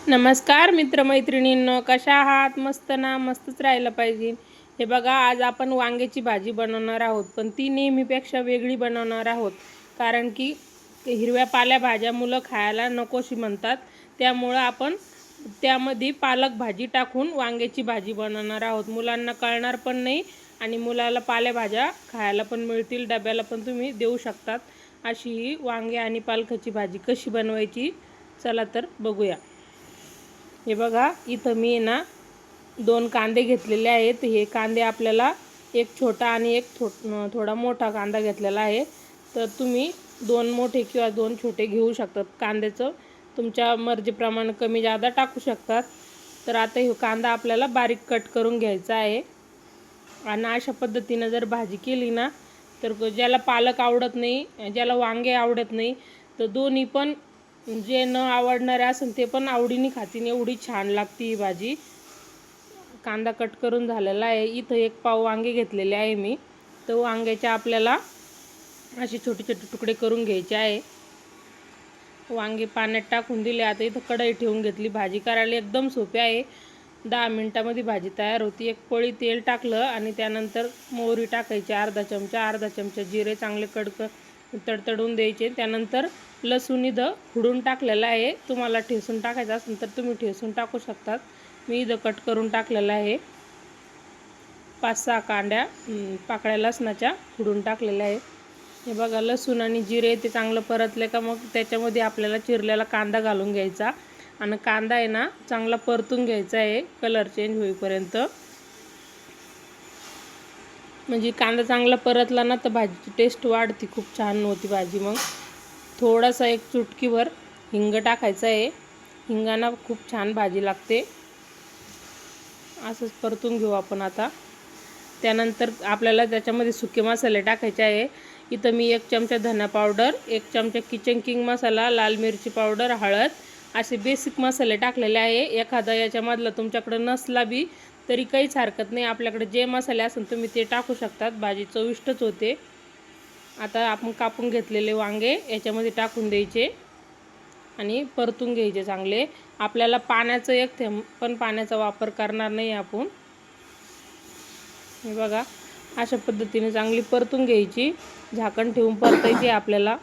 नमस्कार मित्रमैत्रिणींनो, कशा आहात? मस्त ना? मस्तच राहायला पाहिजे. हे बघा, आज आपण वांग्याची भाजी बनवणार आहोत, पण ती नेहमीपेक्षा वेगळी बनवणार आहोत. कारण की हिरव्या पालेभाज्या मुलं खायला नकोशी म्हणतात, त्यामुळं आपण त्यामध्ये पालक भाजी टाकून वांग्याची भाजी बनवणार आहोत. मुलांना कळणार पण नाही आणि मुलाला पालेभाज्या खायला पण मिळतील, डब्याला पण तुम्ही देऊ शकतात. अशी ही वांगे आणि पालकाची भाजी कशी बनवायची, चला तर बघूया. हे बघा, इथं मी ना 2 कांदे घेतलेले आहेत. हे कांदे आपल्याला एक छोटा आणि एक थोडा मोठा कांदा घेतलेला आहे. तर तुम्ही 2 मोठे किंवा 2 छोटे घेऊ शकतात. कांद्याचं तुमच्या मर्जीप्रमाणे कमी जादा टाकू शकतात. तर आता हे कांदा आपल्याला बारीक कट करून घ्यायचा आहे. आणि अशा पद्धतीनं जर भाजी केली ना, तर ज्याला पालक आवडत नाही, ज्याला वांगे आवडत नाही, तर दोन्ही पण जे न आवडणारे असेल ते पण आवडीने खातील, एवढी छान लागते ही भाजी. कांदा कट करून झालेला आहे. इथं 1 पाव वांगे घेतलेले आहे मी. तर वांग्याचे आपल्याला असे छोटे छोटे तुकडे करून घ्यायचे आहे. वांगे पाण्यात टाकून दिले. आता इथं कढई ठेवून घेतली. भाजी करायला एकदम सोपी आहे. 10 मिनिटामध्ये भाजी तयार होती. 1 पळी तेल टाकलं आणि त्यानंतर मोहरी टाकायची अर्धा चमचा जिरे चांगले तडतडून द्यायचे. त्यानंतर लसूण इथं खुडून टाकलेला आहे. तुम्हाला ठेसून टाकायचं असेल तर तुम्ही ठेसून टाकू शकतात. मी इथं कट करून टाकलेला आहे. 5-6 पाकळ्या लसणाच्या खुडून टाकलेल्या आहे. हे बघा, लसूण आणि जिरे ते चांगलं परतले का मग त्याच्यामध्ये आपल्याला चिरलेला कांदा घालून घ्यायचा आणि कांदा आहे ना चांगला परतून घ्यायचा आहे कलर चेंज होईपर्यंत. म्हणजे कांदा चांगला परतला ना तर भाजीची टेस्ट वाढते, खूप छान होती भाजी. मग थोडासा 1 चुटकीभर हिंग टाकायचं आहे. हिंगानं खूप छान भाजी लागते. असंच परतून घेऊ आपण आता. त्यानंतर आपल्याला त्याच्यामध्ये सुके मसाले टाकायचे आहे. इथं मी 1 चमचा धना पावडर, 1 चमचा किचन किंग मसाला, लाल मिरची पावडर, हळद असे बेसिक मसाले टाकलेले आहे. एखादा याच्यामधला तुमच्याकडे नसला बी तरी काहीच हरकत नाही. आपल्याकडे जे मसाले असेल तुम्ही ते टाकू शकतात. भाजी चविष्टच होते. आता आपण कापून घेतलेले वांगे याच्यामध्ये टाकून द्यायचे आणि परतून घ्यायचे चांगले. आपल्याला पाण्याचं 1 थेंब पण पाण्याचा वापर करणार नाही आपण. हे बघा, अशा पद्धतीने चांगली परतून घ्यायची. झाकण ठेवून परतायची आपल्याला.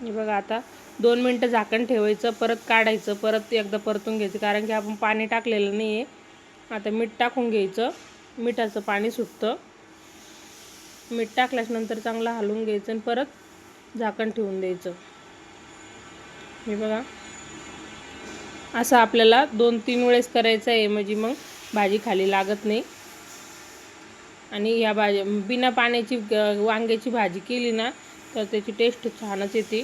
हे बघा, आता 2 मिनटं झाकण ठेवायचं, परत काढायचं, परत एकदा परतून घ्यायचं, कारण की आपण पाणी टाकलेलं नाही आहे. आता मीठ टाकून घ्यायचं. मिठाचं पाणी सुटतं. मीठ टाकल्यानंतर चांगलं हलवून घ्यायचं आणि परत झाकण ठेवून द्यायचं. हे बघा, असं आपल्याला 2-3 वेळेस करायचं आहे, म्हणजे मग भाजी खाली लागत नाही. आणि या भाजी बिना पाण्याची वांग्याची भाजी केली ना तर त्याची टेस्ट छानच येते.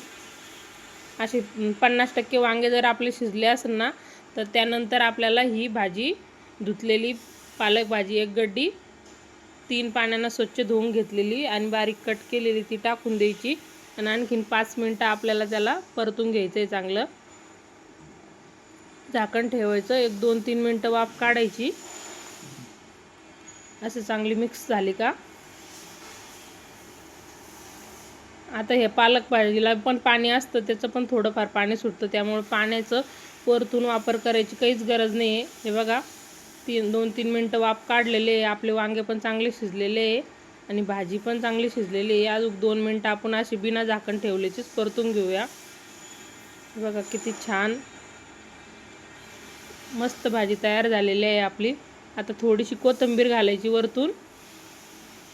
असे 50% वांगे जर आपले शिजले असेल ना तर त्यानंतर आपल्याला ही भाजी धुतलेली पालक भाजी 1 गड्डी 3 पाण्यानं स्वच्छ धुवून घेतलेली आणि बारीक कट केलेली ती टाकून द्यायची आणि आणखीन 5 मिनटं आपल्याला त्याला परतून घ्यायचं आहे चांगलं. झाकण ठेवायचं. 1-2-3 मिनटं वाफ काढायची. असं चांगली मिक्स झाली का आता हे पालक भाजीला पण पाणी असतं, त्याचं पण थोडंफार पाणी सुटतं, त्यामुळे पाण्याचं वरतून वापर करायची काहीच गरज नाही आहे. हे बघा, 2-3 मिनटं वाफ काढलेले आहे. आपले वांगे पण चांगले शिजलेले आहे आणि भाजी पण चांगली शिजलेली आहे. अजून 2 मिनटं आपण अशी बिना झाकण ठेवल्याचीच परतून घेऊया. हे बघा, किती छान मस्त भाजी तयार झालेली आहे आपली. आता थोडीशी कोथिंबीर घालायची वरतून,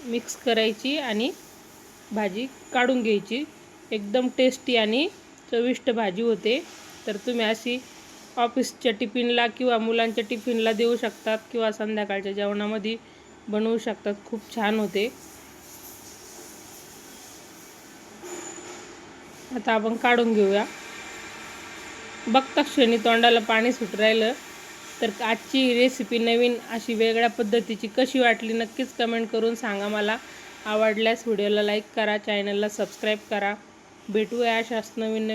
मिक्स करायची आणि भाजी काढून घ्यायची. एकदम टेस्टी आणि चविष्ट भाजी होते. तर तुम्ही अशी ऑफिसच्या टिफिनला किंवा मुलांच्या टिफिनला देऊ शकतात किंवा संध्याकाळच्या जेवणामध्ये बनवू शकतात. खूप छान होते. आता आपण काढून घेऊया. बघता क्षणी तोंडाला पाणी सुट राहिलं. तर आजची रेसिपी नवीन अशी वेगळ्या पद्धतीची कशी वाटली नक्कीच कमेंट करून सांगा मला. आवडल्यास व्हिडिओला लाईक करा, चॅनलला सबस्क्राईब करा. भेटूया अशाच नवीन